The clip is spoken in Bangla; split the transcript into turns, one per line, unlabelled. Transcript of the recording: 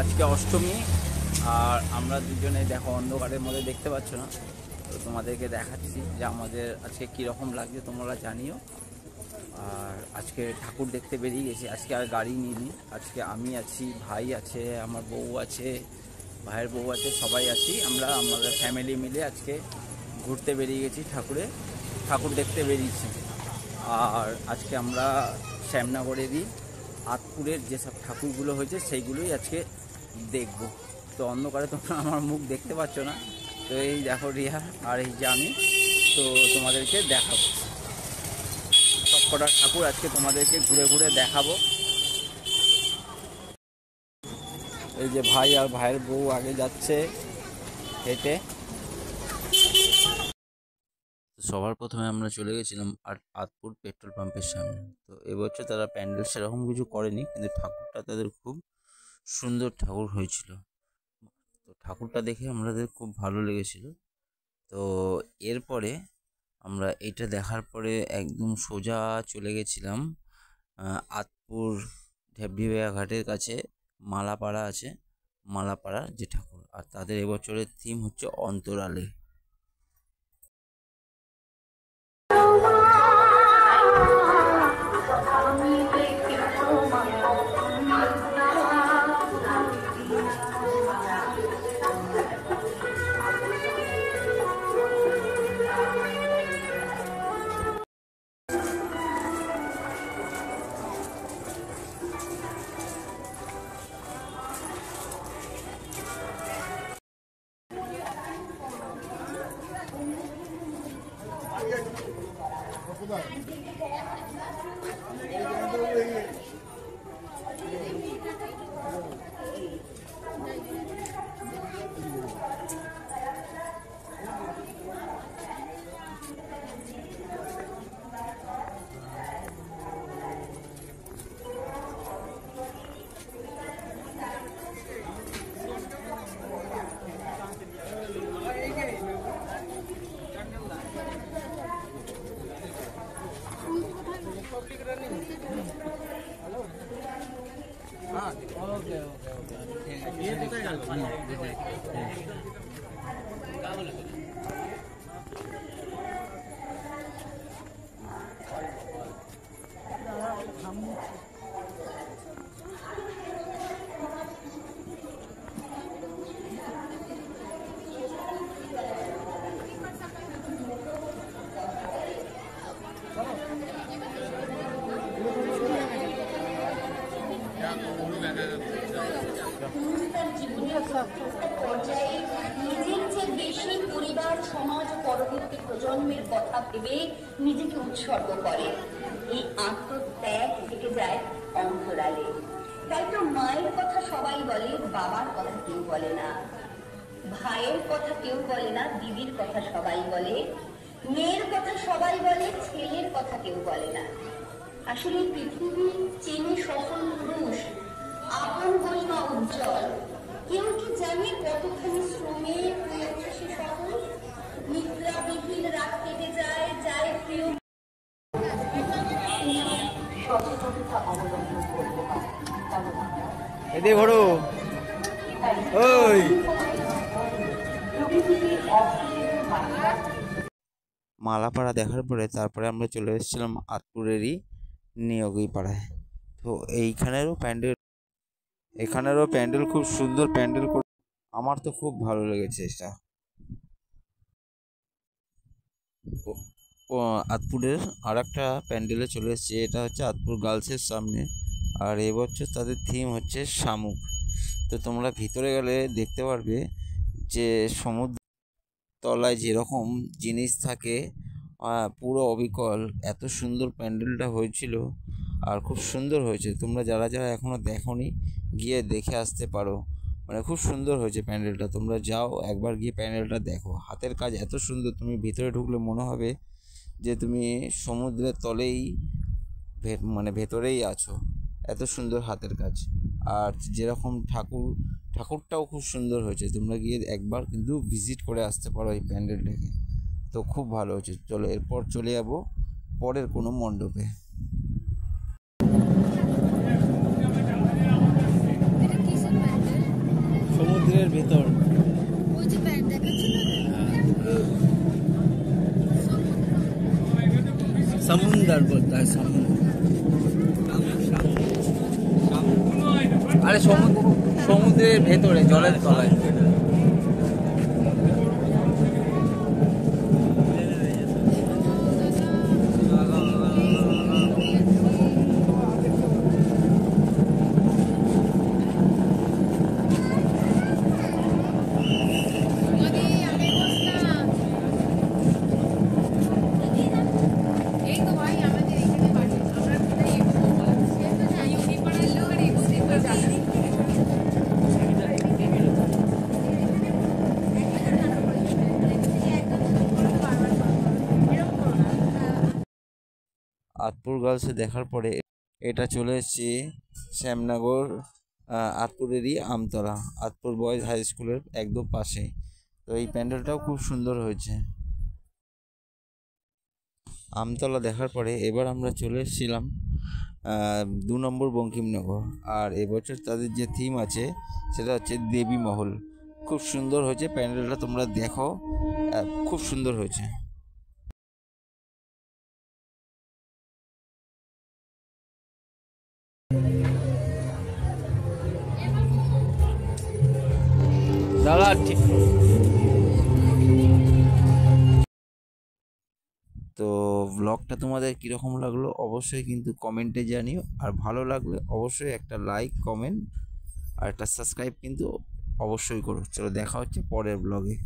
আজকে অষ্টমী, আর আমরা দুজনে দেখো অন্ধকারের মধ্যে দেখতে পাচ্ছ না, তো তোমাদেরকে দেখাচ্ছি যে আমাদের আজকে কীরকম লাগছে তোমরা জানিও। আর আজকে ঠাকুর দেখতে বেরিয়ে গেছি, আজকে আর গাড়ি নিইনি, আজকে আমি আছি, ভাই আছে, আমার বউ আছে, ভাইয়ের বউ আছে, সবাই আছি, আমরা আমাদের ফ্যামিলি মিলে আজকে ঘুরতে বেরিয়ে গেছি, ঠাকুর দেখতে বেরিয়েছি। আর আজকে আমরা শ্যামনগরেরই আতপুরের যেসব ঠাকুরগুলো হয়েছে সেইগুলোই আজকে দেখব। তো অন্ধকারে তোমরা আমার মুখ দেখতে পাচ্ছ না, তো এই দেখো রিয়া আর এই যে আমি, তো তোমাদেরকে দেখাবো সবকটা ঠাকুর আজকে তোমাদেরকে ঘুরে ঘুরে দেখাবো। এই যে ভাই আর ভাইয়ের বউ আগে যাচ্ছে হেঁটে। সবার প্রথমে আমরা চলে গেছিলাম আতপুর পেট্রোল পাম্পের সামনে। তো এবছর তারা প্যান্ডেল সেরকম কিছু করেনি, কিন্তু ঠাকুরটা তাদের খুব সুন্দর ঠাকুর হয়েছিল। তো ঠাকুরটা দেখে আমাদের খুব ভালো লেগেছিল। তো এরপরে আমরা এটা দেখার পরে একদম সোজা চলে গেছিলাম আতপুর ঢেবঢিবিয়া ঘাটের কাছে মালাপাড়া আছে, মালাপাড়ার যে ঠাকুর, আর তাদের এবছরের থিম হচ্ছে অন্তরালে।
নিজের চেয়ে বেশি পরিবার, সমাজ, পরবর্তী প্রজন্মের কথা ভেবে নিজেকে উৎসর্গ করে। এই আত্মত্যাগ থেকে যায় অন্তরালে। তাই তো মায়ের কথা সবাই বলে, বাবার কথা কেউ বলে না, ভাইয়ের কথা কেউ বলে না, দিদির কথা সবাই বলে, মেয়ের কথা সবাই বলে, ছেলের কথা কেউ বলে না। আসলে পৃথিবী চেনে সফল পুরুষ, আপন গরিমা উজ্জ্বল। কেউ কি জানে কতখানি শ্রমে হয়েছে সে সফল? নিদ্রাবিহীন রাত কেটে যায়, যায় প্রিয়। সচেতনতা অবলম্বন করতে হয়।
মালাপাড়া দেখার পরে তারপরে আমরা চলে এসেছিলাম আতপুরেরই নিয়োগী পাড়ায়। তো এখানেরও প্যান্ডেল খুব সুন্দর প্যান্ডেল করে, আমার তো খুব ভালো লেগেছে এটা। আতপুরের আর একটা প্যান্ডেলে চলে এসেছে, এটা হচ্ছে আতপুর গার্লসের সামনে, আর এবছর তাদের থিম হচ্ছে শামুক। তো তোমরা ভিতরে গেলে দেখতে পারবে যে সমুদ্র তলায় যেরকম জিনিস থাকে পুরো অবিকল, এত সুন্দর প্যান্ডেলটা হয়েছিল আর খুব সুন্দর হয়েছে। তোমরা যারা যারা এখনও দেখোনি গিয়ে দেখে আসতে পারো, মানে খুব সুন্দর হয়েছে প্যান্ডেলটা। তোমরা যাও একবার গিয়ে প্যান্ডেলটা দেখো, হাতের কাজ এত সুন্দর, তুমি ভিতরে ঢুকলে মনে হবে যে তুমি সমুদ্রের তলেই ভেতরেই আছো, এত সুন্দর হাতের কাজ। আর যেরকম ঠাকুরটাও খুব সুন্দর হয়েছে, তোমরা গিয়ে একবার কিন্তু ভিজিট করে আসতে পারো এই প্যান্ডেলটাকে। তো খুব ভালো হয়েছে। চলো এরপর চলে যাবো পরের কোনো মণ্ডপে।
এটা কিসের প্যান্ডেল?
সমুদ্রের ভেতর। সমুদ্র বলতে হয়, আরে সমুদ্রের ভেতরে জলের তলায়। আতপুর গার্লসে দেখার পরে এটা চলে এসেছি শ্যামনগর আতপুরেরই আমতলা, আতপুর বয়েজ হাই স্কুলের একদম পাশে। তো এই প্যান্ডেলটাও খুব সুন্দর হয়েছে। আমতলা দেখার পরে এবার আমরা চলে এসেছিলাম 2 নম্বর বঙ্কিমনগর। আর এবছর তাদের যে থিম আছে সেটা হচ্ছে দেবী মহল। খুব সুন্দর হয়েছে প্যান্ডেলটা, তোমরা দেখো, খুব সুন্দর হয়েছে। দাদা ঠিক। তো ব্লগটা তোমাদের কীরকম লাগলো অবশ্যই কিন্তু কমেন্টে জানিও, আর ভালো লাগলে অবশ্যই একটা লাইক, কমেন্ট আর একটা সাবস্ক্রাইব কিন্তু অবশ্যই করো। চলো দেখা হচ্ছে পরের ব্লগে।